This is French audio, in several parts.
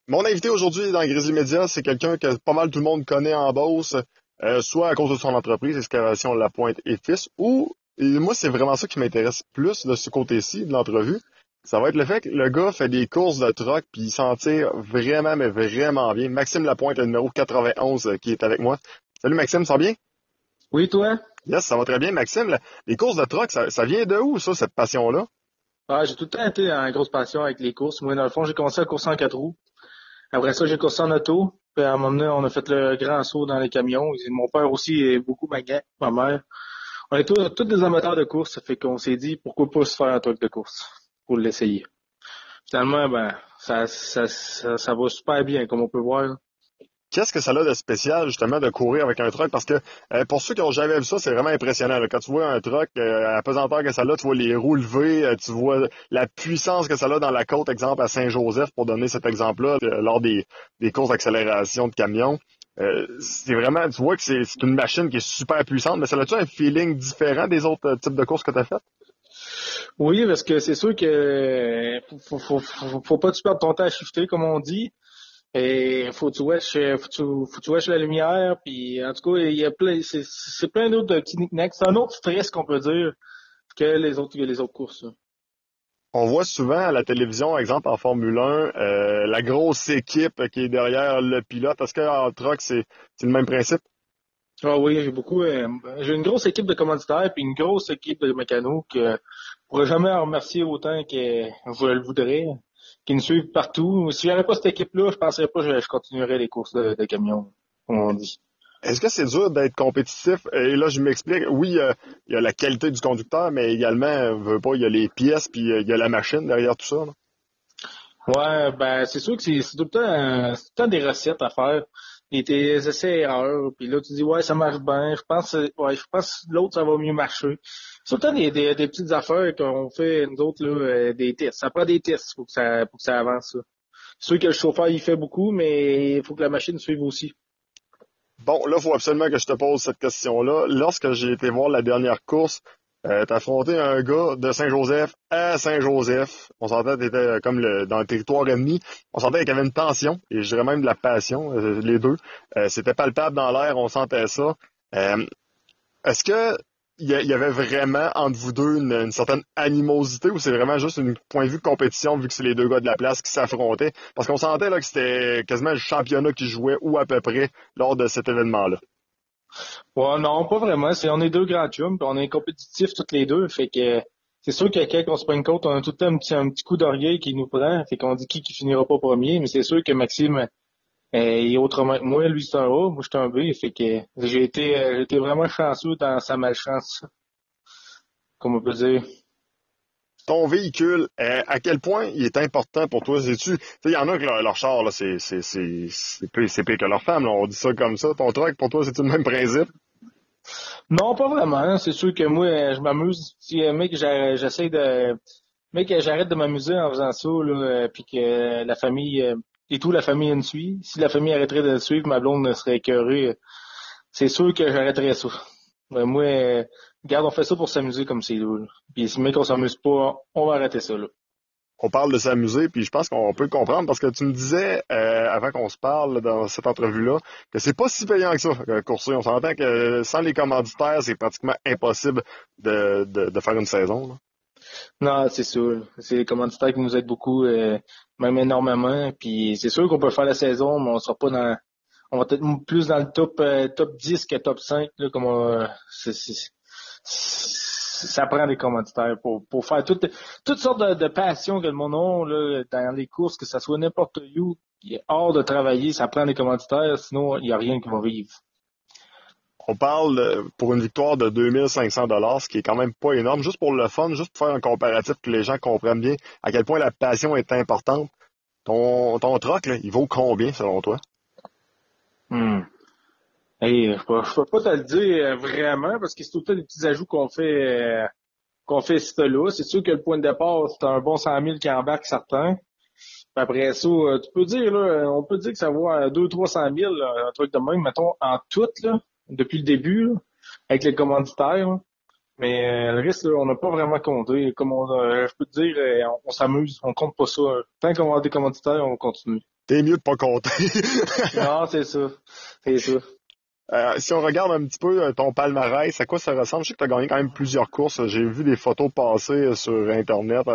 Mon invité aujourd'hui dans Grizzly Media, c'est quelqu'un que pas mal tout le monde connaît en Beauce, soit à cause de son entreprise, Excavation Lapointe et Fils, et moi, c'est vraiment ça qui m'intéresse plus de ce côté-ci de l'entrevue. Ça va être le fait que le gars fait des courses de truck, puis il s'en tire vraiment, mais vraiment bien. Maxime Lapointe, le numéro 91, qui est avec moi. Salut Maxime, ça va bien? Oui, toi? Yes, ça va très bien, Maxime. Les courses de truck, ça vient de où, ça, cette passion-là? Ah, j'ai tout le temps été en grosse passion avec les courses. Moi, dans le fond, j'ai commencé à courser en 4 roues. Après ça, j'ai coursé en auto. Puis à un moment donné, on a fait le grand saut dans les camions. Et mon père aussi est beaucoup ma mère. On est tous des amateurs de course. Ça fait qu'on s'est dit, pourquoi pas se faire un truc de course pour l'essayer. Finalement, ben, ça va super bien, comme on peut voir. Qu'est-ce que ça a de spécial, justement, de courir avec un truck? Parce que pour ceux qui ont jamais vu ça, c'est vraiment impressionnant, là. Quand tu vois un truck, à la pesanteur que ça a, tu vois les roues levées, tu vois la puissance que ça a dans la côte, exemple, à Saint-Joseph, pour donner cet exemple-là, lors des courses d'accélération de camions. C'est vraiment, tu vois que c'est une machine qui est super puissante, mais ça a-tu un feeling différent des autres types de courses que tu as faites? Oui, parce que c'est sûr que faut pas que tu perdes ton temps à shifter, comme on dit. Et faut que tu watches la lumière, puis en tout cas, il y a plein, c'est plein d'autres petits knick-knacks. C'est un autre stress qu'on peut dire que les autres courses, là. On voit souvent à la télévision, exemple en Formule 1, la grosse équipe qui est derrière le pilote. Est-ce qu'en truck, c'est le même principe? Ah oui, j'ai une grosse équipe de commanditaires puis une grosse équipe de mécanos que je pourrais jamais en remercier autant que je le voudrais, qui nous suivent partout. Si j'avais pas cette équipe-là, je penserais pas que je continuerais les courses de camions, comme on dit. Est-ce que c'est dur d'être compétitif? Et là, je m'explique. Oui, il y a la qualité du conducteur, mais également, veut pas, il y a les pièces, puis il y a la machine derrière tout ça, là. Ouais, ben c'est sûr que c'est tout le temps des recettes à faire. Et tes essais-erreurs, puis là tu dis ouais ça marche bien, je pense que l'autre ça va mieux marcher. C'est tout le temps des petites affaires qu'on fait nous autres là, des tests. Ça prend des tests pour que ça avance ça. C'est sûr que le chauffeur il fait beaucoup, mais il faut que la machine suive aussi. Bon, là, il faut absolument que je te pose cette question-là. Lorsque j'ai été voir la dernière course, t'as affronté un gars de Saint-Joseph à Saint-Joseph. On sentait que t'étais comme dans le territoire ennemi. On sentait qu'il y avait une tension, et je dirais même de la passion, les deux. C'était palpable dans l'air, on sentait ça. Euh, Est-ce que il y avait vraiment entre vous deux une certaine animosité ou c'est vraiment juste un point de vue de compétition vu que c'est les deux gars de la place qui s'affrontaient? Parce qu'on sentait là que c'était quasiment le championnat qui jouait ou à peu près lors de cet événement-là. Ouais, non, pas vraiment. On est deux grands chums, puis on est compétitifs tous les deux. Fait que c'est sûr que quand on se prend une côte, on a tout le temps un petit coup d'orgueil qui nous prend. Fait qu'on dit qui finira pas premier. Mais c'est sûr que Maxime, il est autrement que moi. Lui, c'est un A, moi, je suis un B. Fait que j'ai été vraiment chanceux dans sa malchance, comme on peut dire. Ton véhicule, à quel point il est important pour toi? Sais-tu, il y en a que leur char, là, c'est pire que leur femme, là, on dit ça comme ça. Ton truck, pour toi, c'est le même principe? Non, pas vraiment. C'est sûr que moi, je m'amuse. Si, mec, j'essaie de... Mec, j'arrête de m'amuser en faisant ça, là, puis que la famille... et tout, la famille me suit. Si la famille arrêterait de le suivre, ma blonde ne serait écœurée. C'est sûr que j'arrêterais ça. Moi, regarde, on fait ça pour s'amuser comme c'est là, là. Puis si mec, on s'amuse pas, on va arrêter ça, là. On parle de s'amuser, puis je pense qu'on peut le comprendre parce que tu me disais, avant qu'on se parle dans cette entrevue-là, que c'est pas si payant que ça, courser. On s'entend que sans les commanditaires, c'est pratiquement impossible de faire une saison, là. Non, c'est sûr. C'est les commanditaires qui nous aident beaucoup, même énormément. Puis c'est sûr qu'on peut faire la saison, mais on sera pas dans. On va peut-être plus dans le top 10 que top 5, là, comme ça prend des commanditaires pour faire toutes sortes de passions que le monde a là, dans les courses, que ça soit n'importe où, qui est hors de travailler, ça prend des commanditaires, sinon il n'y a rien qui va vivre. On parle pour une victoire de 2500 $, ce qui est quand même pas énorme, juste pour le fun, juste pour faire un comparatif que les gens comprennent bien à quel point la passion est importante. Ton troc, là, il vaut combien selon toi? Hmm. Hey, je peux pas te le dire vraiment, parce que c'est tout le temps des petits ajouts qu'on fait là. C'est sûr que le point de départ, c'est un bon 100 000 qui embarque certains. Puis après ça, tu peux dire, là, on peut dire que ça vaut 200 000 300 000, là, un truc de même, mettons, en tout, là, depuis le début, là, avec les commanditaires, là. Mais le reste, là, on n'a pas vraiment compté. Je peux te dire, on s'amuse, on compte pas ça. Tant qu'on va avoir des commanditaires, on continue. T'es mieux de pas compter. Non, c'est ça. C'est ça. Si on regarde un petit peu ton palmarès, à quoi ça ressemble? Je sais que tu as gagné quand même plusieurs courses. J'ai vu des photos passer sur Internet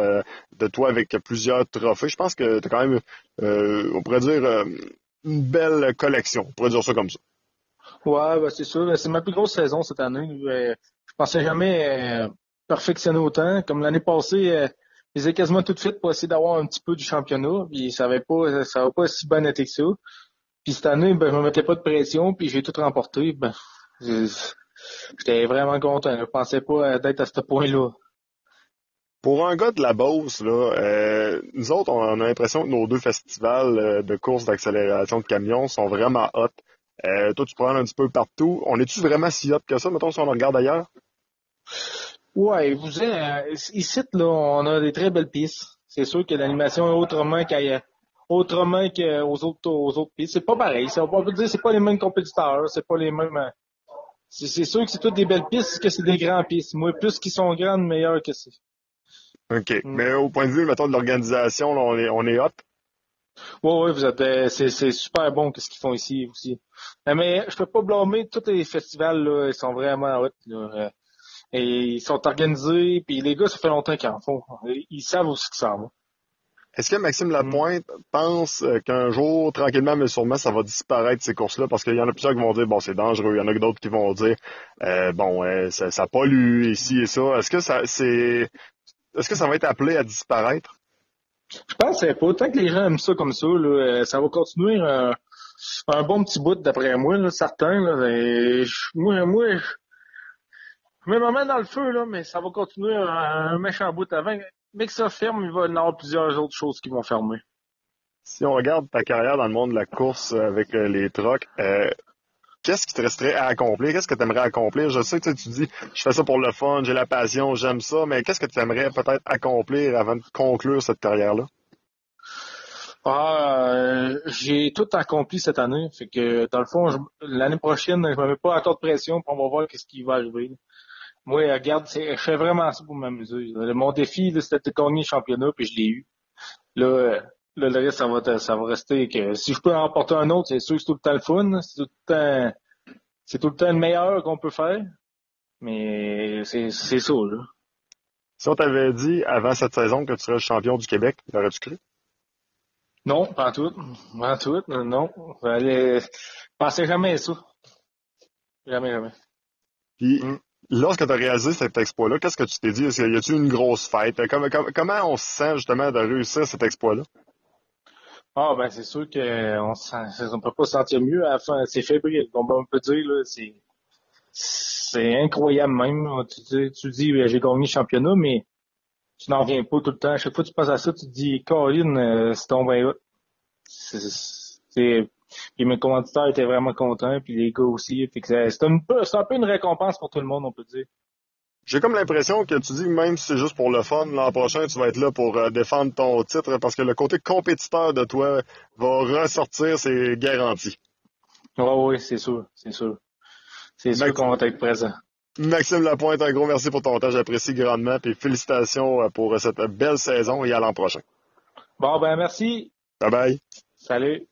de toi avec plusieurs trophées. Je pense que tu as quand même, on pourrait dire, une belle collection. On pourrait dire ça comme ça. Ouais, ben c'est ça. Ben, c'est ma plus grosse saison cette année. Je pensais jamais perfectionner autant. Comme l'année passée, je les ai quasiment toutes faites pour essayer d'avoir un petit peu du championnat. Puis ça va pas si bien été que ça. Puis cette année, ben, je me mettais pas de pression, puis j'ai tout remporté. Ben, je- j'étais vraiment content. Je pensais pas d'être à ce point-là. Pour un gars de la Beauce, là, nous autres, on a l'impression que nos deux festivals de courses d'accélération de camions sont vraiment hot. Toi, tu prends un petit peu partout. On est-tu vraiment si hot que ça, mettons, si on le regarde ailleurs? Ouais, ici, là, on a des très belles pistes. C'est sûr que l'animation est autrement qu'aux autres pistes. C'est pas pareil. On peut dire que c'est pas les mêmes compétiteurs, c'est pas les mêmes. C'est sûr que c'est toutes des belles pistes, que c'est des grandes pistes. Moi, plus qu'ils sont grandes, meilleur que c'est. OK. Mm. Mais au point de vue, mettons, de l'organisation, là, on est hot. Ouais, ouais, c'est super bon ce qu'ils font ici aussi. Mais je peux pas blâmer tous les festivals là, ils sont vraiment hot là. Et ils sont organisés, puis les gars, ça fait longtemps qu'ils en font. Ils savent où c'est que ça va. Est-ce que Maxime Mm. Lapointe pense qu'un jour, tranquillement mais sûrement, ça va disparaître ces courses-là? Parce qu'il y en a plusieurs qui vont dire, bon, c'est dangereux. Il y en a d'autres qui vont dire, bon, ça pollue ici et ça. Est-ce que ça va être appelé à disparaître? Je pense pas. Tant que les gens aiment ça comme ça, là, ça va continuer un bon petit bout d'après moi, là, certain. Là, je mets ma main dans le feu, là, mais ça va continuer un méchant bout avant. Mais que ça ferme, il va y en avoir plusieurs autres choses qui vont fermer. Si on regarde ta carrière dans le monde de la course avec les trucks, qu'est-ce qui te resterait à accomplir? Qu'est-ce que tu aimerais accomplir? Je sais que tu dis, je fais ça pour le fun, j'ai la passion, j'aime ça, mais qu'est-ce que tu aimerais peut-être accomplir avant de conclure cette carrière-là? J'ai tout accompli cette année. Fait que, dans le fond, l'année prochaine, je me mets pas encore de pression, puis on va voir qu'est-ce qui va arriver. Moi, regarde, je fais vraiment ça pour m'amuser. Mon défi, là, c'était de gagner le championnat, puis je l'ai eu. Là, le reste, ça va rester que si je peux en remporter un autre, c'est sûr que c'est tout le temps le fun. C'est tout le temps le meilleur qu'on peut faire. Mais c'est ça, là. Si on t'avait dit avant cette saison que tu serais le champion du Québec, l'aurais-tu cru? Non, pas en tout. Pas en tout, non. Fallait, pensais jamais à ça. Jamais, jamais. Puis, Mm. lorsque tu as réalisé cet exploit-là, qu'est-ce que tu t'es dit? Y a-t-il une grosse fête? Comment on se sent justement de réussir cet exploit-là? Ah, ben, c'est sûr on peut pas se sentir mieux à la fin. C'est fébrile. Comme on peut dire, là, c'est incroyable même. Là. Tu dis, ben, j'ai gagné le championnat, mais tu n'en reviens pas tout le temps. À chaque fois que tu passes à ça, tu te dis, Caroline, c'est tombé là. Puis mes commanditaires étaient vraiment contents, puis les gars aussi. Fait que c'est un peu une récompense pour tout le monde, on peut dire. J'ai comme l'impression que tu dis, même si c'est juste pour le fun, l'an prochain, tu vas être là pour défendre ton titre parce que le côté compétiteur de toi va ressortir, c'est garanti. Ouais, oui, c'est sûr, c'est sûr. C'est sûr Max- qu'on va être présent. Maxime Lapointe, un gros merci pour ton temps, j'apprécie grandement, puis félicitations pour cette belle saison et à l'an prochain. Bon, ben merci. Bye bye. Salut.